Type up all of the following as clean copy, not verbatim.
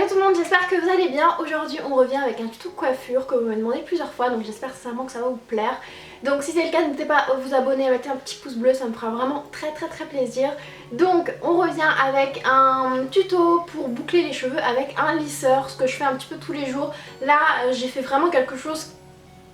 Salut tout le monde, j'espère que vous allez bien. Aujourd'hui on revient avec un tuto coiffure que vous m'avez demandé plusieurs fois, donc j'espère sincèrement que ça va vous plaire. Donc si c'est le cas, n'hésitez pas à vous abonner, à mettre un petit pouce bleu, ça me fera vraiment très plaisir. Donc on revient avec un tuto pour boucler les cheveux avec un lisseur, ce que je fais un petit peu tous les jours. Là j'ai fait vraiment quelque chose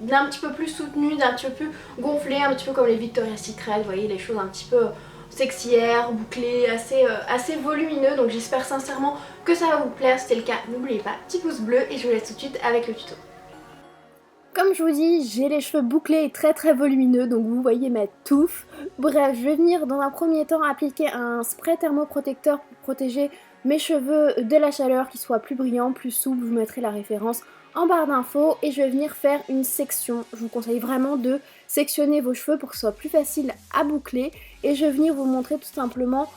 d'un petit peu plus soutenu, d'un petit peu plus gonflé, un petit peu comme les Victoria's Secret, vous voyez, les choses un petit peu sexières, bouclées, assez volumineux. Donc j'espère sincèrement que ça va vous plaire. Si c'est le cas, n'oubliez pas, petit pouce bleu et je vous laisse tout de suite avec le tuto. Comme je vous dis, j'ai les cheveux bouclés et très volumineux, donc vous voyez ma touffe. Bref, je vais venir dans un premier temps appliquer un spray thermoprotecteur pour protéger mes cheveux de la chaleur, qui soit plus brillant, plus souple. Je vous mettrai la référence en barre d'infos et je vais venir faire une section. Je vous conseille vraiment de sectionner vos cheveux pour que ce soit plus facile à boucler et je vais venir vous montrer tout simplement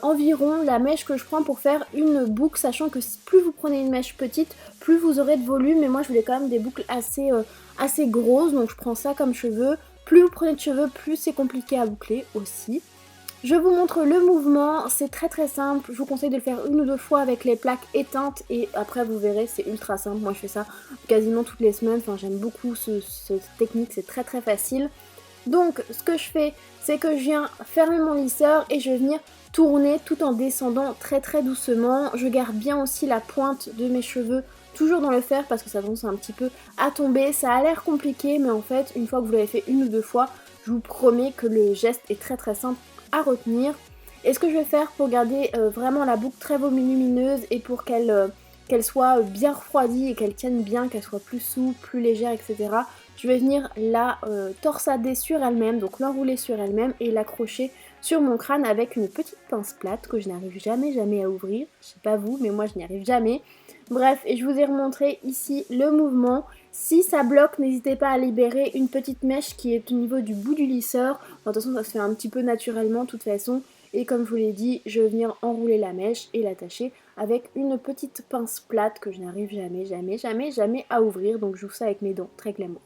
environ la mèche que je prends pour faire une boucle, sachant que plus vous prenez une mèche petite, plus vous aurez de volume, mais moi je voulais quand même des boucles assez grosses, donc je prends ça comme cheveux. Plus vous prenez de cheveux, plus c'est compliqué à boucler aussi. Je vous montre le mouvement, c'est très simple, je vous conseille de le faire une ou deux fois avec les plaques éteintes et après vous verrez, c'est ultra simple. Moi je fais ça quasiment toutes les semaines, enfin j'aime beaucoup cette technique, c'est très facile. Donc ce que je fais, c'est que je viens fermer mon lisseur et je vais venir tourner tout en descendant très doucement. Je garde bien aussi la pointe de mes cheveux toujours dans le fer parce que ça tendance un petit peu à tomber. Ça a l'air compliqué, mais en fait une fois que vous l'avez fait une ou deux fois, je vous promets que le geste est très simple à retenir. Et ce que je vais faire pour garder vraiment la boucle très volumineuse et pour qu'elle soit bien refroidie et qu'elle tienne bien, qu'elle soit plus souple, plus légère, etc. Je vais venir la torsader sur elle-même, donc l'enrouler sur elle-même et l'accrocher sur mon crâne avec une petite pince plate que je n'arrive jamais à ouvrir. Je sais pas vous, mais moi je n'y arrive jamais. Bref, et je vous ai remontré ici le mouvement. Si ça bloque, n'hésitez pas à libérer une petite mèche qui est au niveau du bout du lisseur. Enfin, de toute façon, ça se fait un petit peu naturellement de toute façon. Et comme je vous l'ai dit, je vais venir enrouler la mèche et l'attacher avec une petite pince plate que je n'arrive jamais à ouvrir. Donc j'ouvre ça avec mes dents, très glamour.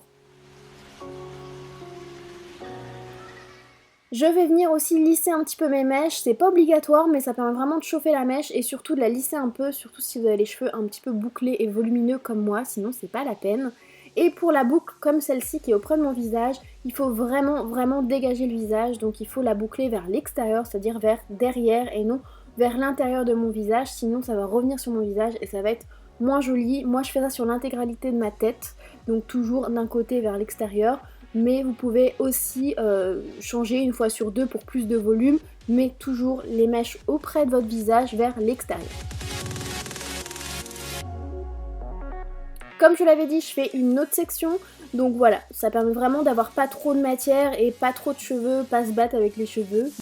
Je vais venir aussi lisser un petit peu mes mèches, c'est pas obligatoire mais ça permet vraiment de chauffer la mèche et surtout de la lisser un peu, surtout si vous avez les cheveux un petit peu bouclés et volumineux comme moi, sinon c'est pas la peine. Et pour la boucle comme celle-ci qui est auprès de mon visage, il faut vraiment dégager le visage, donc il faut la boucler vers l'extérieur, c'est-à-dire vers derrière et non vers l'intérieur de mon visage, sinon ça va revenir sur mon visage et ça va être moins joli. Moi je fais ça sur l'intégralité de ma tête, donc toujours d'un côté vers l'extérieur. Mais vous pouvez aussi changer une fois sur deux pour plus de volume, mais toujours les mèches auprès de votre visage vers l'extérieur. Comme je l'avais dit, je fais une autre section, donc voilà, ça permet vraiment d'avoir pas trop de matière et pas trop de cheveux, pas se battre avec les cheveux.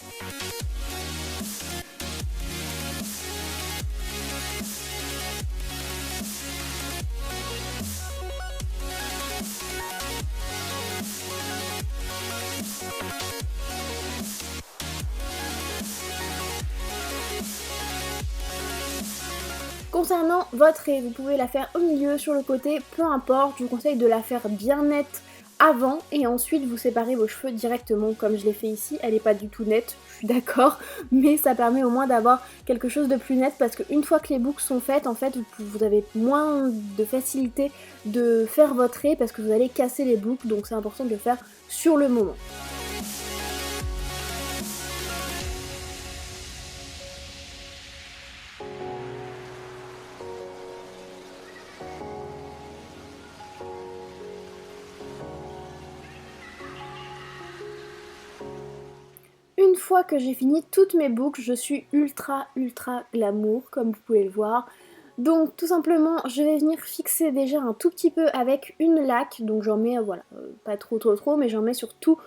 Concernant votre raie, vous pouvez la faire au milieu, sur le côté, peu importe, je vous conseille de la faire bien nette avant et ensuite vous séparez vos cheveux directement comme je l'ai fait ici. Elle n'est pas du tout nette, je suis d'accord, mais ça permet au moins d'avoir quelque chose de plus net parce qu'une fois que les boucles sont faites, en fait vous avez moins de facilité de faire votre raie parce que vous allez casser les boucles, donc c'est important de le faire sur le moment. Une fois que j'ai fini toutes mes boucles, je suis ultra glamour comme vous pouvez le voir. Donc tout simplement, je vais venir fixer déjà un tout petit peu avec une laque. Donc j'en mets, voilà, pas trop, mais j'en mets sur tout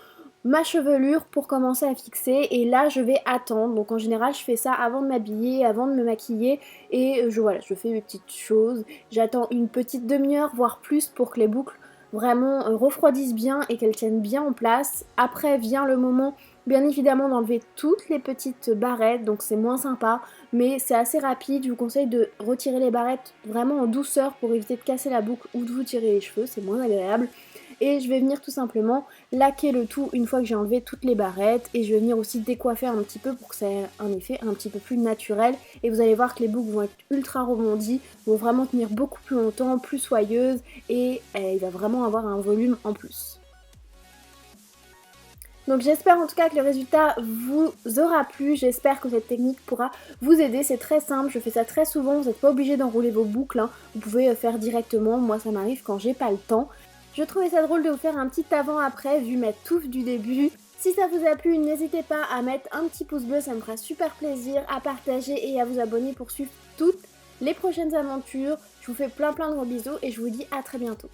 ma chevelure pour commencer à fixer. Et là, je vais attendre. Donc en général, je fais ça avant de m'habiller, avant de me maquiller. Et voilà, je fais mes petites choses. J'attends une petite demi-heure, voire plus, pour que les boucles vraiment refroidissent bien et qu'elles tiennent bien en place. Après vient le moment bien évidemment d'enlever toutes les petites barrettes, donc c'est moins sympa, mais c'est assez rapide. Je vous conseille de retirer les barrettes vraiment en douceur pour éviter de casser la boucle ou de vous tirer les cheveux, c'est moins agréable. et je vais venir tout simplement laquer le tout une fois que j'ai enlevé toutes les barrettes et je vais venir aussi décoiffer un petit peu pour que ça ait un effet un petit peu plus naturel et vous allez voir que les boucles vont être ultra rebondies, vont vraiment tenir beaucoup plus longtemps, plus soyeuses et il va vraiment avoir un volume en plus. Donc j'espère en tout cas que le résultat vous aura plu, j'espère que cette technique pourra vous aider, c'est très simple, je fais ça très souvent, vous n'êtes pas obligé d'enrouler vos boucles, hein. Vous pouvez faire directement, moi ça m'arrive quand j'ai pas le temps. Je trouvais ça drôle de vous faire un petit avant-après vu ma touffe du début. Si ça vous a plu, n'hésitez pas à mettre un petit pouce bleu, ça me fera super plaisir, à partager et à vous abonner pour suivre toutes les prochaines aventures. Je vous fais plein de gros bisous et je vous dis à très bientôt.